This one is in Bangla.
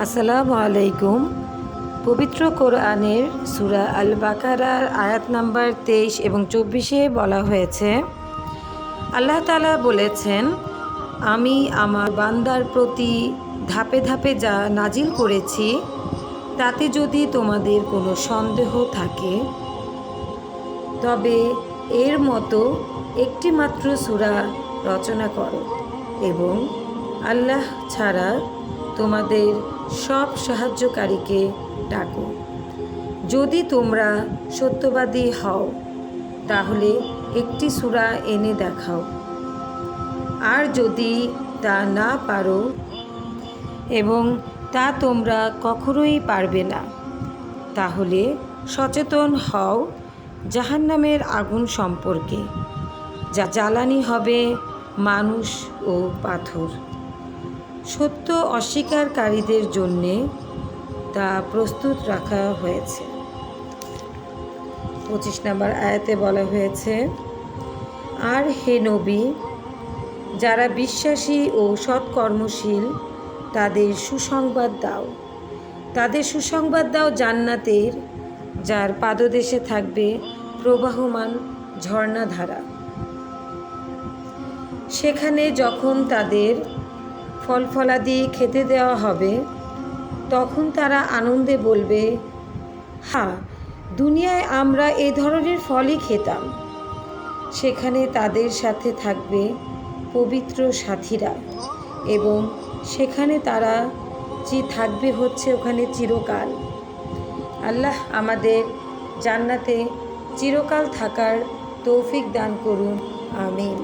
আসসালামু আলাইকুম। পবিত্র কোরআনের সূরা আল বাকারার আয়াত নাম্বার 23 এবং 24-এ বলা হয়েছে, আল্লাহ তাআলা বলেছেন, আমি আমার বান্দার প্রতি ধাপে ধাপে যা নাজিল করেছি তাতে যদি তোমাদের কোনো সন্দেহ থাকে তবে এর মতো একটি মাত্র সূরা রচনা করো এবং আল্লাহ ছাড়া তোমাদের সব সাহায্যকারীকে ডাকো। যদি তোমরা সত্যবাদী হও তাহলে একটি সূরা এনে দেখাও, আর যদি তা না পারো এবং তা তোমরা কখনোই পারবে না, তাহলে সচেতন হও জাহান্নামের আগুন সম্পর্কে, যা জ্বালানি হবে মানুষ ও পাথর। সত্য অস্বীকারীদের জন্যে তা প্রস্তুত রাখা হয়েছে। 25 নম্বর আয়াতে বলা হয়েছে, আর হে নবী, যারা বিশ্বাসী ও সৎকর্মশীল তাদের সুসংবাদ দাও জান্নাতের, যার পাদদেশে থাকবে প্রবাহমান ঝর্ণাধারা। সেখানে যখন তাদের ফলফলাদি খেতে দেওয়া হবে তখন তারা আনন্দে বলবে, হ্যাঁ, দুনিয়ায় আমরা এই ধরনের ফলই খেতাম। সেখানে তাদের সাথে থাকবে পবিত্র সাথীরা এবং সেখানে তারা থাকবে ওখানে চিরকাল। আল্লাহ আমাদের জান্নাতে চিরকাল থাকার তৌফিক দান করুন, আমিন।